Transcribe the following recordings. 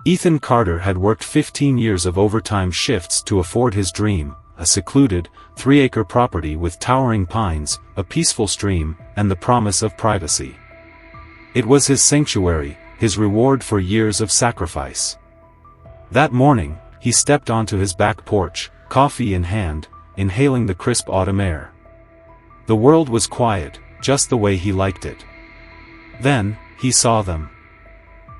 Ethan Carter had worked 15 years of overtime shifts to afford his dream, a secluded, 3-acre property with towering pines, a peaceful stream, and the promise of privacy. It was his sanctuary, his reward for years of sacrifice. That morning, he stepped onto his back porch, coffee in hand, inhaling the crisp autumn air. The world was quiet, just the way he liked it. Then, he saw them.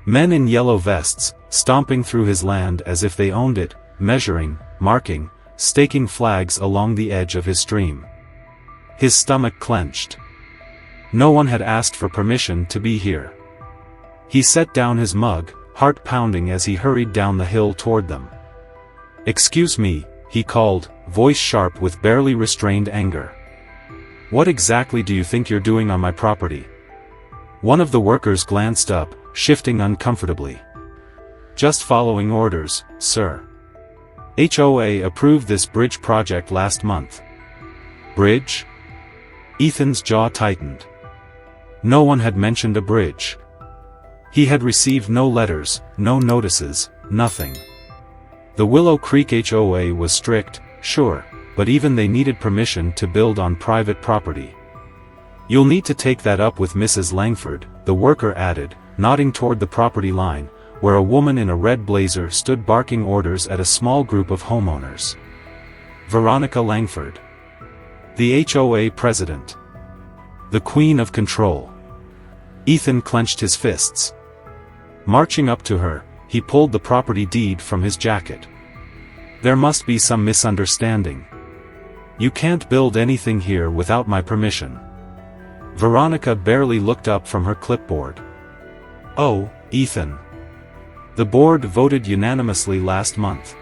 Men in yellow vests, stomping through his land as if they owned it, measuring, marking, staking flags along the edge of his stream. His stomach clenched. No one had asked for permission to be here. He set down his mug, heart pounding as he hurried down the hill toward them. "Excuse me," he called, voice sharp with barely restrained anger. "What exactly do you think you're doing on my property?" One of the workers glanced up, shifting uncomfortably. "Just following orders, sir. HOA approved this bridge project last month." "Bridge?" Ethan's jaw tightened. No one had mentioned a bridge. He had received no letters, no notices, nothing. The Willow Creek HOA was strict, sure, but even they needed permission to build on private property. "You'll need to take that up with Mrs. Langford," the worker added, nodding toward the property line, where a woman in a red blazer stood barking orders at a small group of homeowners. Veronica Langford. The HOA president. The queen of control. Ethan clenched his fists. Marching up to her, he pulled the property deed from his jacket. "There must be some misunderstanding. You can't build anything here without my permission." Veronica barely looked up from her clipboard. "Oh, Ethan. The board voted unanimously last month.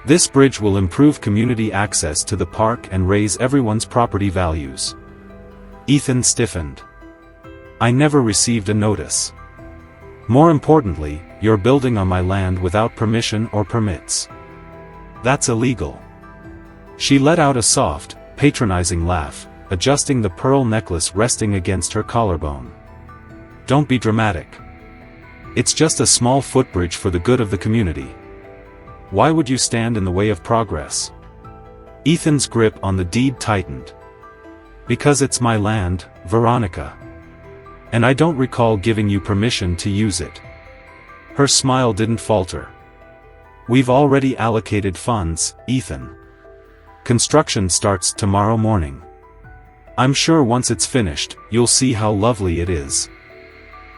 This bridge will improve community access to the park and raise everyone's property values." Ethan stiffened. "I never received a notice. More importantly, you're building on my land without permission or permits. That's illegal." She let out a soft, patronizing laugh, adjusting the pearl necklace resting against her collarbone. "Don't be dramatic. It's just a small footbridge for the good of the community. Why would you stand in the way of progress?" Ethan's grip on the deed tightened. "Because it's my land, Veronica. And I don't recall giving you permission to use it." Her smile didn't falter. "We've already allocated funds, Ethan. Construction starts tomorrow morning. I'm sure once it's finished, you'll see how lovely it is."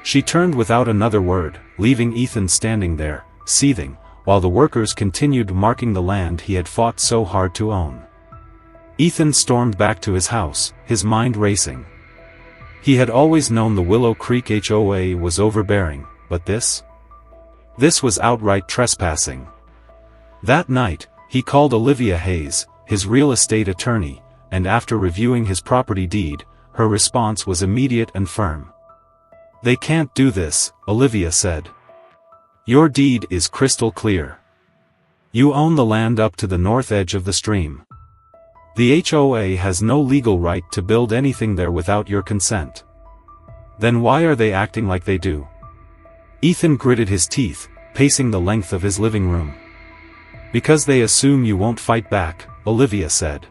She turned without another word, leaving Ethan standing there, seething, while the workers continued marking the land he had fought so hard to own. Ethan stormed back to his house, his mind racing. He had always known the Willow Creek HOA was overbearing, but this was outright trespassing. That night, he called Olivia Hayes, his real estate attorney, and after reviewing his property deed, her response was immediate and firm. "They can't do this," Olivia said. "Your deed is crystal clear. You own the land up to the north edge of the stream. The HOA has no legal right to build anything there without your consent. Then why are they acting like they do?" Ethan gritted his teeth, pacing the length of his living room. "Because they assume you won't fight back," Olivia said.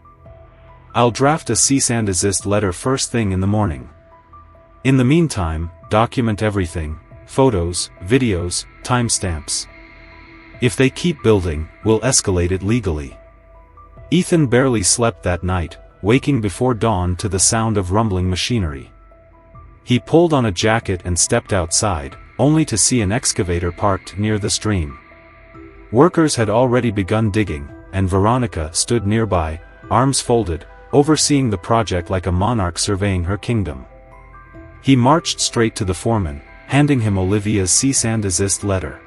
"I'll draft a cease and desist letter first thing in the morning. In the meantime, document everything, photos, videos, timestamps. If they keep building, we'll escalate it legally." Ethan barely slept that night, waking before dawn to the sound of rumbling machinery. He pulled on a jacket and stepped outside, only to see an excavator parked near the stream. Workers had already begun digging, and Veronica stood nearby, arms folded, overseeing the project like a monarch surveying her kingdom. He marched straight to the foreman, handing him Olivia's cease and desist letter.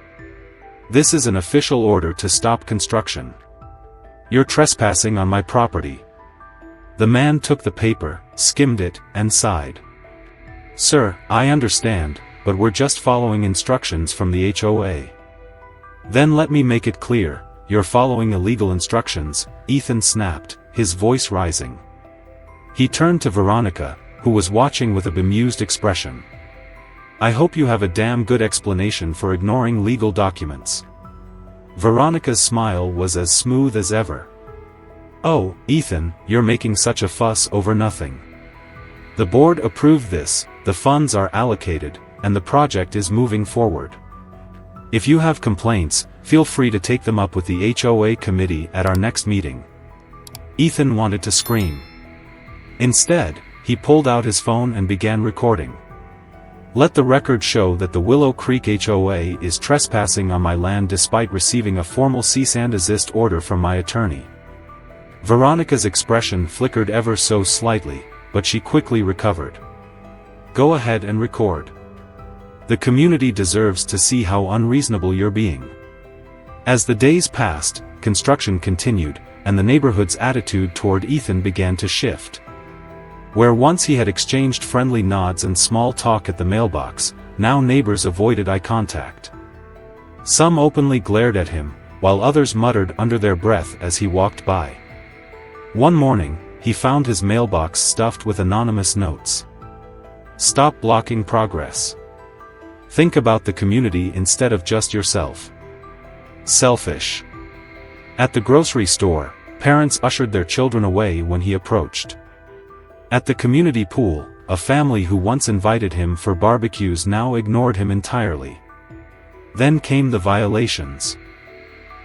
"This is an official order to stop construction. You're trespassing on my property." The man took the paper, skimmed it, and sighed. "Sir, I understand, but we're just following instructions from the HOA." "Then let me make it clear, you're following illegal instructions," Ethan snapped, his voice rising. He turned to Veronica, who was watching with a bemused expression. I hope you have a damn good explanation for ignoring legal documents." Veronica's smile was as smooth as ever. "Oh, Ethan, you're making such a fuss over nothing. The board approved this, the funds are allocated, and the project is moving forward. If you have complaints, feel free to take them up with the HOA committee at our next meeting." Ethan wanted to scream. Instead, he pulled out his phone and began recording. "Let the record show that the Willow Creek HOA is trespassing on my land despite receiving a formal cease and desist order from my attorney." Veronica's expression flickered ever so slightly, but she quickly recovered. "Go ahead and record. The community deserves to see how unreasonable you're being." As the days passed, construction continued, and the neighborhood's attitude toward Ethan began to shift. Where once he had exchanged friendly nods and small talk at the mailbox, now neighbors avoided eye contact. Some openly glared at him, while others muttered under their breath as he walked by. One morning, he found his mailbox stuffed with anonymous notes. "Stop blocking progress. Think about the community instead of just yourself. Selfish." At the grocery store, parents ushered their children away when he approached. At the community pool, a family who once invited him for barbecues now ignored him entirely. Then came the violations.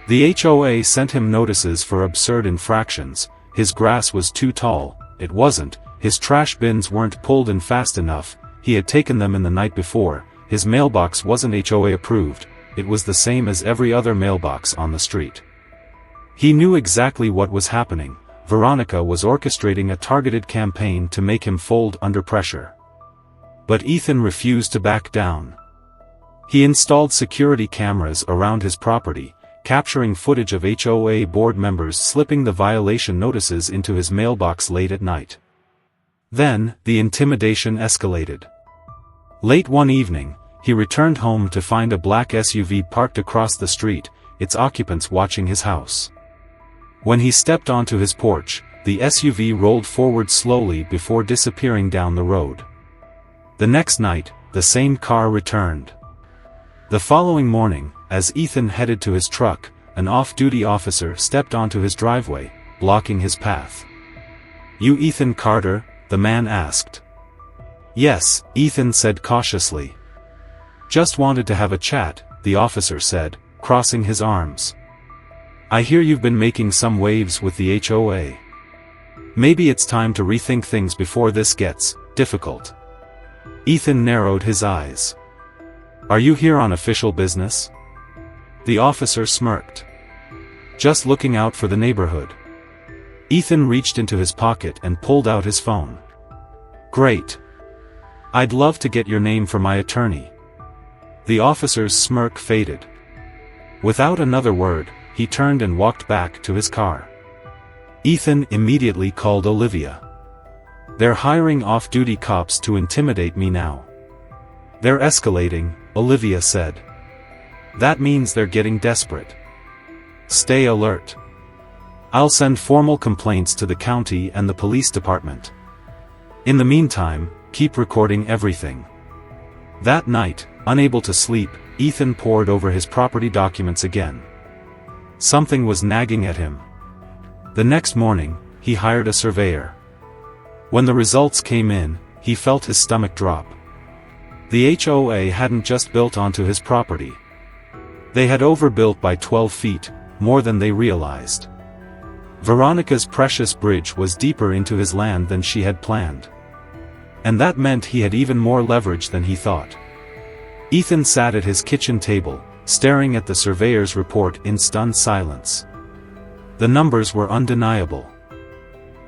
The HOA sent him notices for absurd infractions. His grass was too tall, it wasn't, his trash bins weren't pulled in fast enough, he had taken them in the night before, his mailbox wasn't HOA approved, it was the same as every other mailbox on the street. He knew exactly what was happening. Veronica was orchestrating a targeted campaign to make him fold under pressure. But Ethan refused to back down. He installed security cameras around his property, capturing footage of HOA board members slipping the violation notices into his mailbox late at night. Then, the intimidation escalated. Late one evening, he returned home to find a black SUV parked across the street, its occupants watching his house. When he stepped onto his porch, the SUV rolled forward slowly before disappearing down the road. The next night, the same car returned. The following morning, as Ethan headed to his truck, an off-duty officer stepped onto his driveway, blocking his path. "You Ethan Carter?" the man asked. "Yes," Ethan said cautiously. "Just wanted to have a chat," the officer said, crossing his arms. "I hear you've been making some waves with the HOA. Maybe it's time to rethink things before this gets difficult." Ethan narrowed his eyes. "Are you here on official business?" The officer smirked. "Just looking out for the neighborhood." Ethan reached into his pocket and pulled out his phone. "Great. I'd love to get your name for my attorney." The officer's smirk faded. Without another word, he turned and walked back to his car. Ethan immediately called Olivia. "They're hiring off-duty cops to intimidate me now." "They're escalating," Olivia said. "That means they're getting desperate. Stay alert. I'll send formal complaints to the county and the police department. In the meantime, keep recording everything." That night, unable to sleep, Ethan pored over his property documents again. Something was nagging at him. The next morning, he hired a surveyor. When the results came in, he felt his stomach drop. The HOA hadn't just built onto his property. They had overbuilt by 12 feet, more than they realized. Veronica's precious bridge was deeper into his land than she had planned. And that meant he had even more leverage than he thought. Ethan sat at his kitchen table, staring at the surveyor's report in stunned silence. The numbers were undeniable.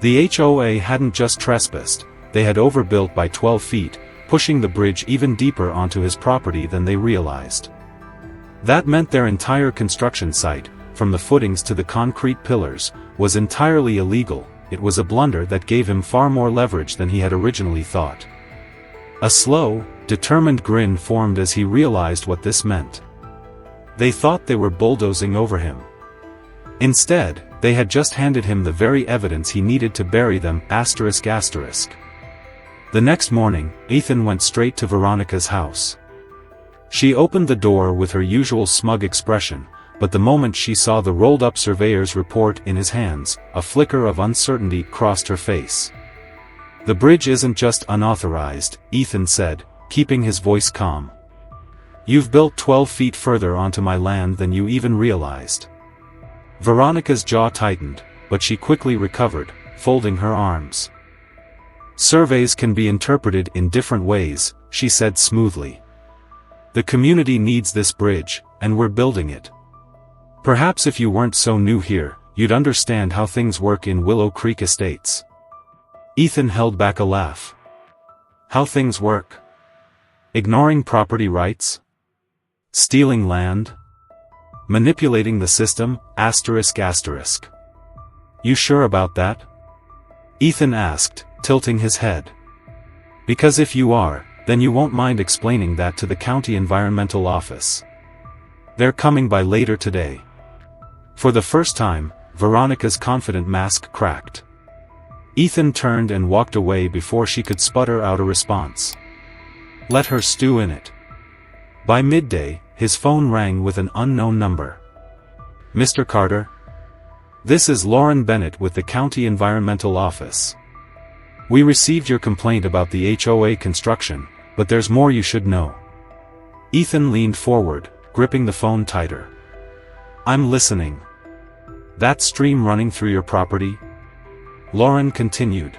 The HOA hadn't just trespassed, they had overbuilt by 12 feet, pushing the bridge even deeper onto his property than they realized. That meant their entire construction site, from the footings to the concrete pillars, was entirely illegal. It was a blunder that gave him far more leverage than he had originally thought. A slow, determined grin formed as he realized what this meant. They thought they were bulldozing over him. Instead, they had just handed him the very evidence he needed to bury them, ***. The The next morning, Ethan went straight to Veronica's house. She opened the door with her usual smug expression, but the moment she saw the rolled-up surveyor's report in his hands, a flicker of uncertainty crossed her face. "The bridge isn't just unauthorized," Ethan said, keeping his voice calm. "You've built 12 feet further onto my land than you even realized." Veronica's jaw tightened, but she quickly recovered, folding her arms. "Surveys can be interpreted in different ways," she said smoothly. "The community needs this bridge, and we're building it. Perhaps if you weren't so new here, you'd understand how things work in Willow Creek Estates." Ethan held back a laugh. "How things work? Ignoring property rights? Stealing land? Manipulating the system, ***. You sure about that?" Ethan asked, tilting his head. "Because if you are, then you won't mind explaining that to the county environmental office. They're coming by later today." For the first time, Veronica's confident mask cracked. Ethan turned and walked away before she could sputter out a response. Let her stew in it. By midday, his phone rang with an unknown number. "Mr. Carter? This is Lauren Bennett with the County Environmental Office. We received your complaint about the HOA construction, but there's more you should know." Ethan leaned forward, gripping the phone tighter. "I'm listening. That stream running through your property?" Lauren continued.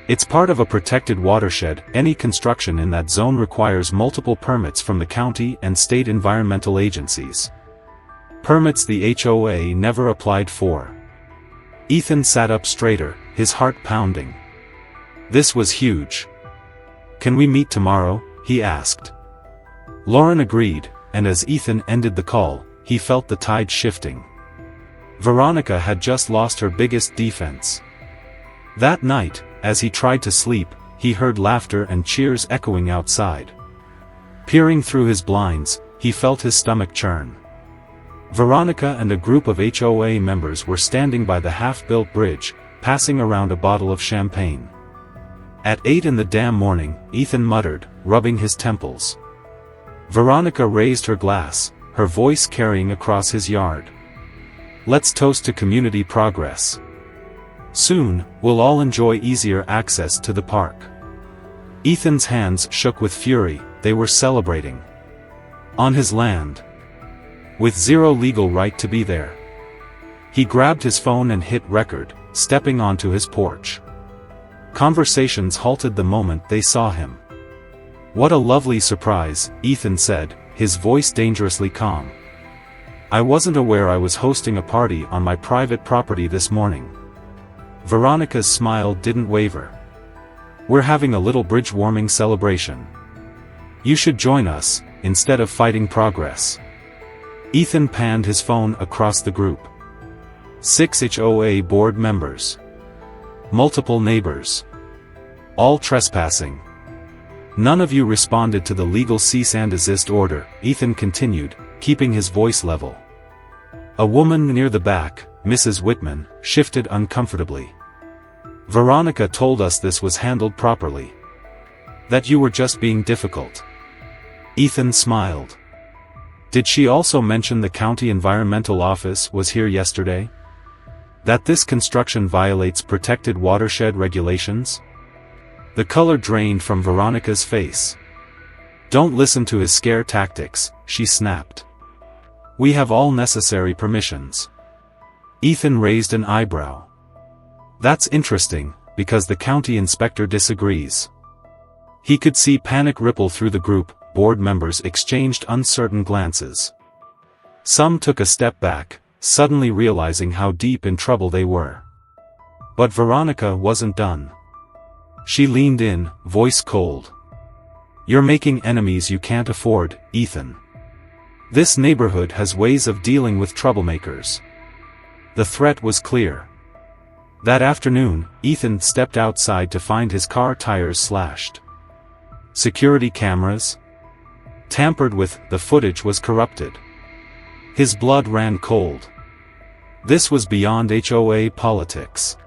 "It's part of a protected watershed. Any construction in that zone requires multiple permits from the county and state environmental agencies. Permits the HOA never applied for." Ethan sat up straighter, his heart pounding. This was huge. "Can we meet tomorrow?" he asked. Lauren agreed, and as Ethan ended the call, he felt the tide shifting. Veronica had just lost her biggest defense. That night, as he tried to sleep, he heard laughter and cheers echoing outside. Peering through his blinds, he felt his stomach churn. Veronica and a group of HOA members were standing by the half-built bridge, passing around a bottle of champagne. At 8 in the damn morning, Ethan muttered, rubbing his temples. Veronica raised her glass, her voice carrying across his yard. "Let's toast to community progress. Soon, we'll all enjoy easier access to the park." Ethan's hands shook with fury. They were celebrating. On his land. With zero legal right to be there. He grabbed his phone and hit record, stepping onto his porch. Conversations halted the moment they saw him. "What a lovely surprise," Ethan said, his voice dangerously calm. "I wasn't aware I was hosting a party on my private property this morning." Veronica's smile didn't waver. "We're having a little bridge warming celebration. You should join us, instead of fighting progress." Ethan panned his phone across the group. 6 HOA board members. Multiple neighbors. All trespassing. "None of you responded to the legal cease and desist order," Ethan continued, keeping his voice level. A woman near the back, Mrs. Whitman, shifted uncomfortably. "Veronica told us this was handled properly. That you were just being difficult." Ethan smiled. "Did she also mention the county environmental office was here yesterday? That this construction violates protected watershed regulations?" The color drained from Veronica's face. "Don't listen to his scare tactics," she snapped. "We have all necessary permissions." Ethan raised an eyebrow. "That's interesting, because the county inspector disagrees." He could see panic ripple through the group. Board members exchanged uncertain glances. Some took a step back, suddenly realizing how deep in trouble they were. But Veronica wasn't done. She leaned in, voice cold. "You're making enemies you can't afford, Ethan. This neighborhood has ways of dealing with troublemakers." The threat was clear. That afternoon, Ethan stepped outside to find his car tires slashed. Security cameras? Tampered with, the footage was corrupted. His blood ran cold. This was beyond HOA politics.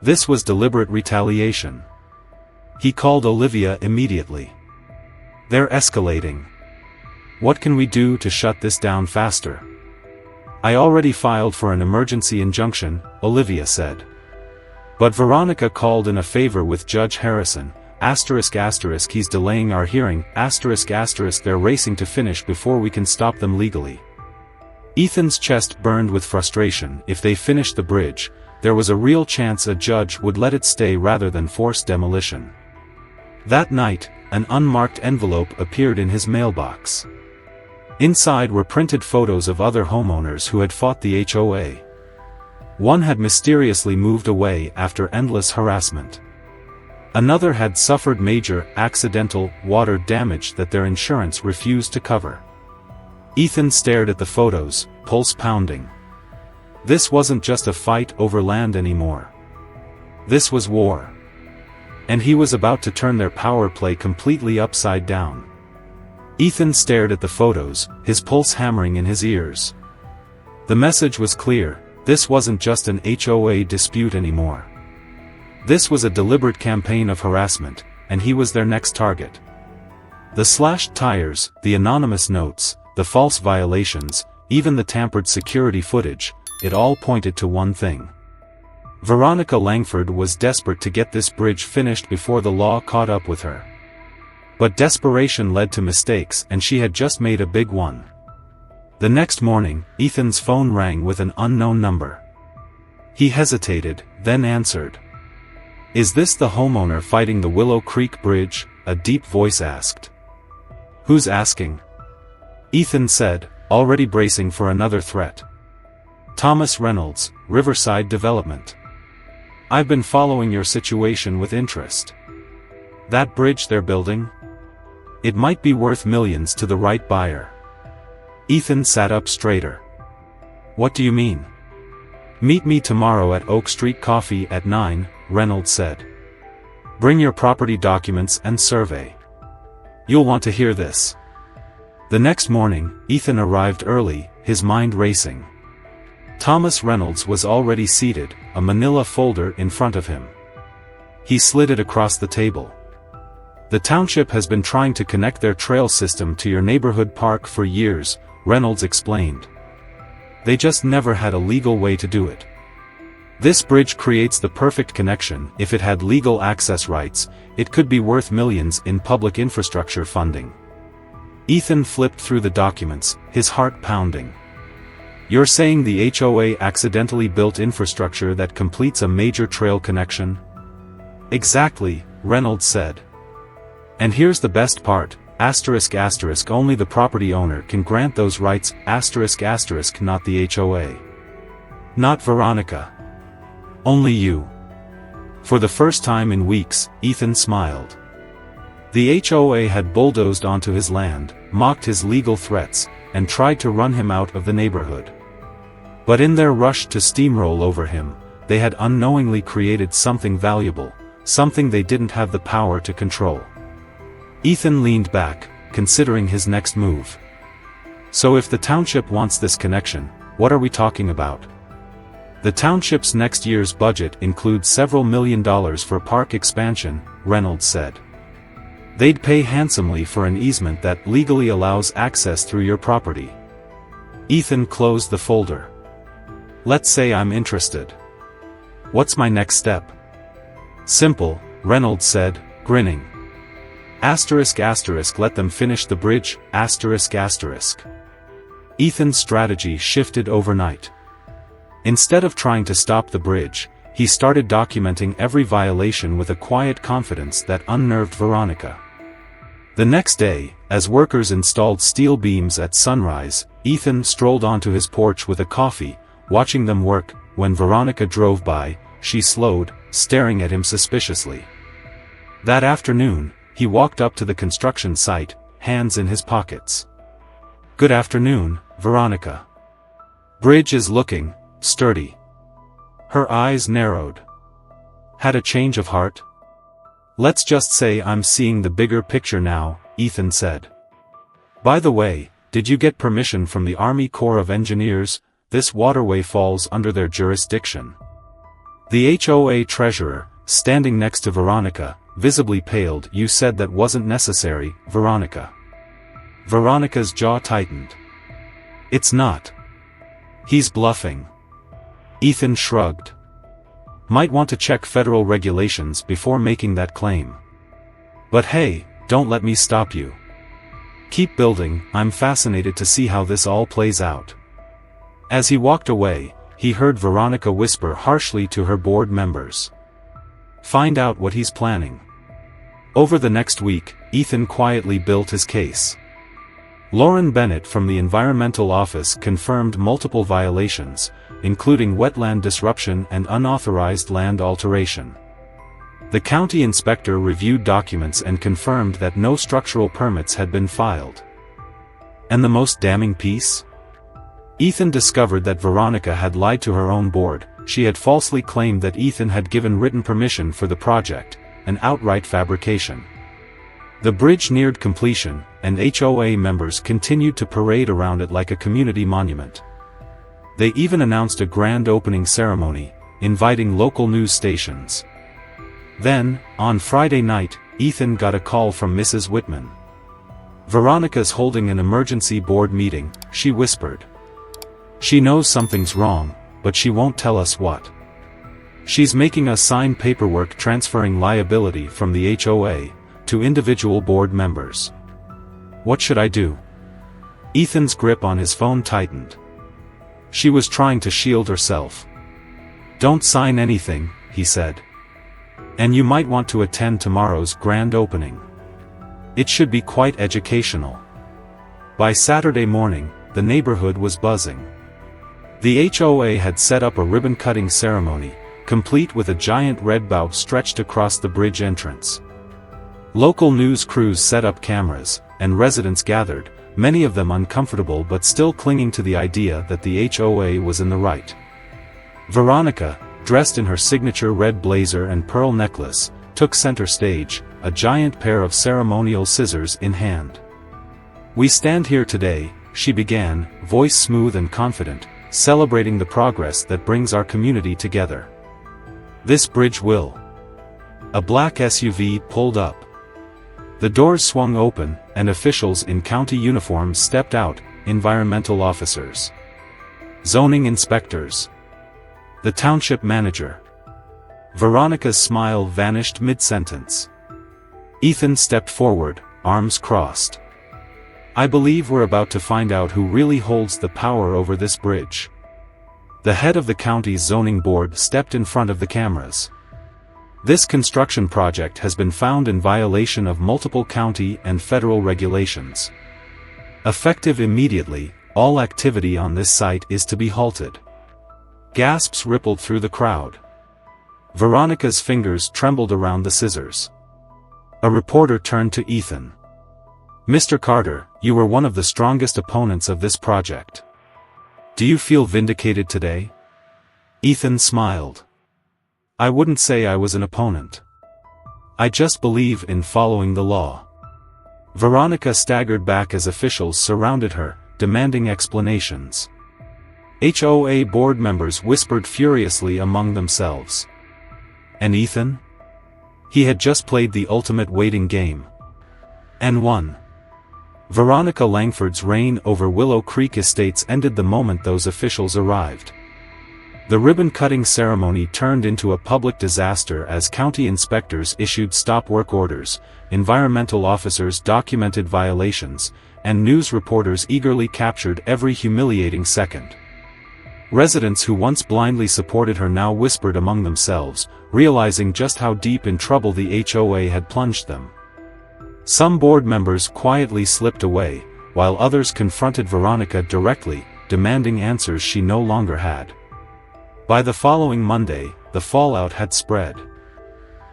This was deliberate retaliation. He called Olivia immediately. "They're escalating. What can we do to shut this down faster?" "I already filed for an emergency injunction," Olivia said. "But Veronica called in a favor with Judge Harrison, ***, he's delaying our hearing, ***, they're racing to finish before we can stop them legally." Ethan's chest burned with frustration. If they finished the bridge, there was a real chance a judge would let it stay rather than force demolition. That night, an unmarked envelope appeared in his mailbox. Inside were printed photos of other homeowners who had fought the HOA. One had mysteriously moved away after endless harassment. Another had suffered major, accidental, water damage that their insurance refused to cover. Ethan stared at the photos, pulse pounding. This wasn't just a fight over land anymore. This was war. And he was about to turn their power play completely upside down. Ethan stared at the photos, his pulse hammering in his ears. The message was clear: this wasn't just an HOA dispute anymore. This was a deliberate campaign of harassment, and he was their next target. The slashed tires, the anonymous notes, the false violations, even the tampered security footage, it all pointed to one thing. Veronica Langford was desperate to get this bridge finished before the law caught up with her. But desperation led to mistakes, and she had just made a big one. The next morning, Ethan's phone rang with an unknown number. He hesitated, then answered. "Is this the homeowner fighting the Willow Creek Bridge?" a deep voice asked. "Who's asking?" Ethan said, already bracing for another threat. "Thomas Reynolds, Riverside Development. I've been following your situation with interest. That bridge they're building? It might be worth millions to the right buyer." Ethan sat up straighter. "What do you mean?" "Meet me tomorrow at Oak Street Coffee at 9, Reynolds said. "Bring your property documents and survey. You'll want to hear this." The next morning, Ethan arrived early, his mind racing. Thomas Reynolds was already seated, a manila folder in front of him. He slid it across the table. "The township has been trying to connect their trail system to your neighborhood park for years," Reynolds explained. "They just never had a legal way to do it. This bridge creates the perfect connection. If it had legal access rights, it could be worth millions in public infrastructure funding." Ethan flipped through the documents, his heart pounding. "You're saying the HOA accidentally built infrastructure that completes a major trail connection?" "Exactly," Reynolds said. "And here's the best part, ***, only the property owner can grant those rights, ***, not the HOA. Not Veronica. Only you." For the first time in weeks, Ethan smiled. The HOA had bulldozed onto his land, mocked his legal threats, and tried to run him out of the neighborhood. But in their rush to steamroll over him, they had unknowingly created something valuable, something they didn't have the power to control. Ethan leaned back, considering his next move. "So if the township wants this connection, what are we talking about?" "The township's next year's budget includes several $1,000,000 for park expansion," Reynolds said. "They'd pay handsomely for an easement that legally allows access through your property." Ethan closed the folder. "Let's say I'm interested. What's my next step?" "Simple," Reynolds said, grinning. ***, let them finish the bridge, ***. Ethan's strategy shifted overnight. Instead of trying to stop the bridge, he started documenting every violation with a quiet confidence that unnerved Veronica. The next day, as workers installed steel beams at sunrise, Ethan strolled onto his porch with a coffee, watching them work. When Veronica drove by, she slowed, staring at him suspiciously. That afternoon, he walked up to the construction site, hands in his pockets. "Good afternoon, Veronica. Bridge is looking sturdy." Her eyes narrowed. "Had a change of heart?" "Let's just say I'm seeing the bigger picture now," Ethan said. "By the way, did you get permission from the Army Corps of Engineers? This waterway falls under their jurisdiction." The HOA treasurer, standing next to Veronica, visibly paled. "You said that wasn't necessary, Veronica." Veronica's jaw tightened. "It's not. He's bluffing." Ethan shrugged. "Might want to check federal regulations before making that claim. But hey, don't let me stop you. Keep building, I'm fascinated to see how this all plays out." As he walked away, he heard Veronica whisper harshly to her board members. "Find out what he's planning." Over the next week, Ethan quietly built his case. Lauren Bennett from the Environmental Office confirmed multiple violations, including wetland disruption and unauthorized land alteration. The county inspector reviewed documents and confirmed that no structural permits had been filed. And the most damning piece? Ethan discovered that Veronica had lied to her own board. She had falsely claimed that Ethan had given written permission for the project, an outright fabrication. The bridge neared completion, and HOA members continued to parade around it like a community monument. They even announced a grand opening ceremony, inviting local news stations. Then, on Friday night, Ethan got a call from Mrs. Whitman. "Veronica's holding an emergency board meeting," she whispered. "She knows something's wrong, but she won't tell us what. She's making us sign paperwork transferring liability from the HOA to individual board members." "What should I do?" Ethan's grip on his phone tightened. She was trying to shield herself. "Don't sign anything," he said. "And you might want to attend tomorrow's grand opening. It should be quite educational." By Saturday morning, the neighborhood was buzzing. The HOA had set up a ribbon-cutting ceremony, complete with a giant red bow stretched across the bridge entrance. Local news crews set up cameras, and residents gathered, many of them uncomfortable but still clinging to the idea that the HOA was in the right. Veronica, dressed in her signature red blazer and pearl necklace, took center stage, a giant pair of ceremonial scissors in hand. "We stand here today," she began, voice smooth and confident, "celebrating the progress that brings our community together. This bridge will." A black SUV pulled up. The doors swung open, and officials in county uniforms stepped out, environmental officers, zoning inspectors, the township manager. Veronica's smile vanished mid-sentence. Ethan stepped forward, arms crossed. "I believe we're about to find out who really holds the power over this bridge." The head of the county's zoning board stepped in front of the cameras. "This construction project has been found in violation of multiple county and federal regulations. Effective immediately, all activity on this site is to be halted." Gasps rippled through the crowd. Veronica's fingers trembled around the scissors. A reporter turned to Ethan. "Mr. Carter, you were one of the strongest opponents of this project. Do you feel vindicated today?" Ethan smiled. "I wouldn't say I was an opponent. I just believe in following the law." Veronica staggered back as officials surrounded her, demanding explanations. HOA board members whispered furiously among themselves. And Ethan? He had just played the ultimate waiting game. And won. Veronica Langford's reign over Willow Creek Estates ended the moment those officials arrived. The ribbon-cutting ceremony turned into a public disaster as county inspectors issued stop work orders, environmental officers documented violations, and news reporters eagerly captured every humiliating second. Residents who once blindly supported her now whispered among themselves, realizing just how deep in trouble the HOA had plunged them. Some board members quietly slipped away, while others confronted Veronica directly, demanding answers she no longer had. By the following Monday, the fallout had spread.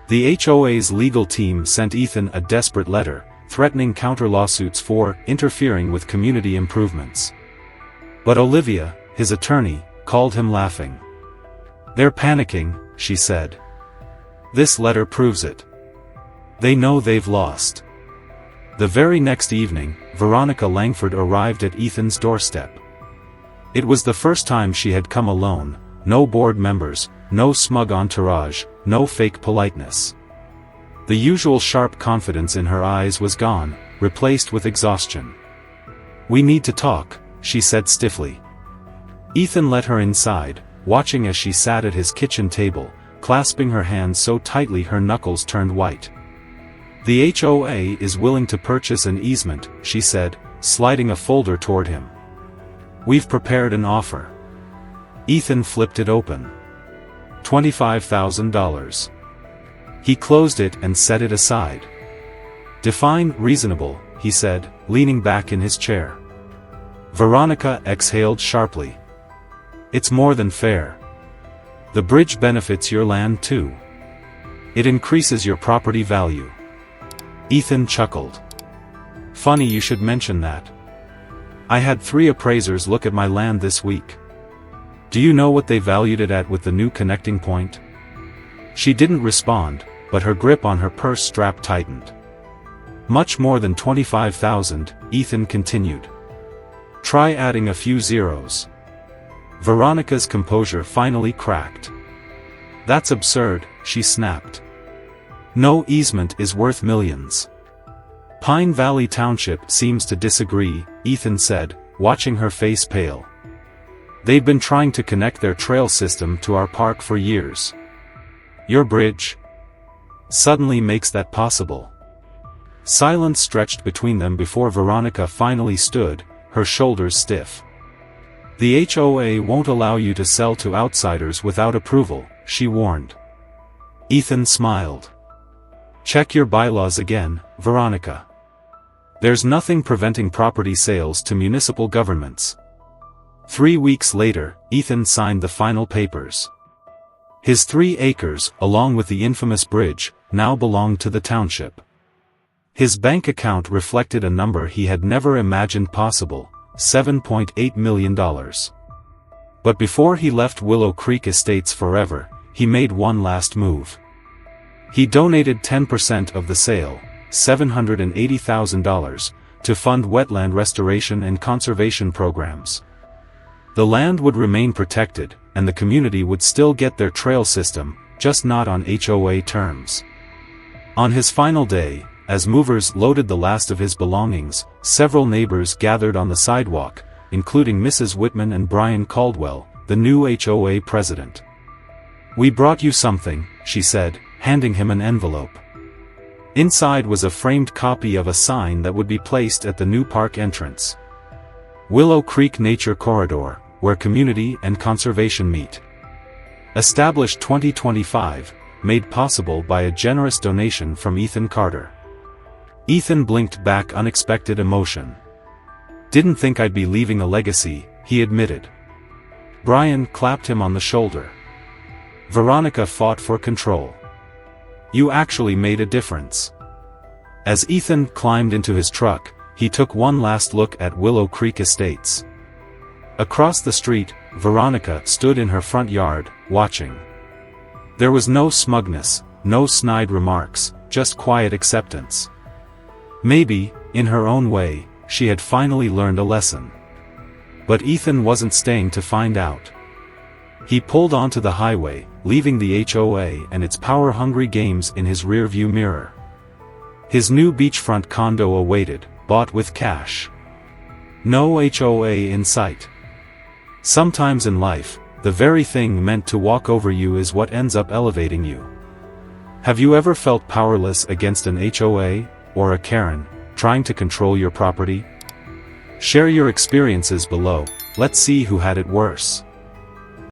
The HOA's legal team sent Ethan a desperate letter, threatening counter-lawsuits for interfering with community improvements. But Olivia, his attorney, called him laughing. "They're panicking," she said. "This letter proves it. They know they've lost." The very next evening, Veronica Langford arrived at Ethan's doorstep. It was the first time she had come alone. No board members, no smug entourage, no fake politeness. The usual sharp confidence in her eyes was gone, replaced with exhaustion. "We need to talk," she said stiffly. Ethan let her inside, watching as she sat at his kitchen table, clasping her hands so tightly her knuckles turned white. "The HOA is willing to purchase an easement," she said, sliding a folder toward him. "We've prepared an offer." Ethan flipped it open. $25,000. He closed it and set it aside. "Define reasonable," he said, leaning back in his chair. Veronica exhaled sharply. "It's more than fair. The bridge benefits your land too. It increases your property value." Ethan chuckled. "Funny you should mention that. I had 3 appraisers look at my land this week. Do you know what they valued it at with the new connecting point?" She didn't respond, but her grip on her purse strap tightened. "Much more than 25,000, Ethan continued. "Try adding a few zeros." Veronica's composure finally cracked. "That's absurd," she snapped. "No easement is worth millions." "Pine Valley Township seems to disagree," Ethan said, watching her face pale. "They've been trying to connect their trail system to our park for years. Your bridge suddenly makes that possible." Silence stretched between them before Veronica finally stood, her shoulders stiff. "The HOA won't allow you to sell to outsiders without approval," she warned. Ethan smiled. "Check your bylaws again, Veronica. There's nothing preventing property sales to municipal governments." 3 weeks later, Ethan signed the final papers. His 3 acres, along with the infamous bridge, now belonged to the township. His bank account reflected a number he had never imagined possible: $7.8 million. But before he left Willow Creek Estates forever, he made one last move. He donated 10% of the sale, $780,000, to fund wetland restoration and conservation programs. The land would remain protected, and the community would still get their trail system, just not on HOA terms. On his final day, as movers loaded the last of his belongings, several neighbors gathered on the sidewalk, including Mrs. Whitman and Brian Caldwell, the new HOA president. "We brought you something," she said, handing him an envelope. Inside was a framed copy of a sign that would be placed at the new park entrance. "Willow Creek Nature Corridor, where community and conservation meet. Established 2025, made possible by a generous donation from Ethan Carter." Ethan blinked back unexpected emotion. "Didn't think I'd be leaving a legacy," he admitted. Brian clapped him on the shoulder. Veronica fought for control. "You actually made a difference." As Ethan climbed into his truck, he took one last look at Willow Creek Estates. Across the street, Veronica stood in her front yard, watching. There was no smugness, no snide remarks, just quiet acceptance. Maybe, in her own way, she had finally learned a lesson. But Ethan wasn't staying to find out. He pulled onto the highway, leaving the HOA and its power-hungry games in his rearview mirror. His new beachfront condo awaited, bought with cash. No HOA in sight. Sometimes in life, the very thing meant to walk over you is what ends up elevating you. Have you ever felt powerless against an HOA, or a Karen, trying to control your property? Share your experiences below, let's see who had it worse.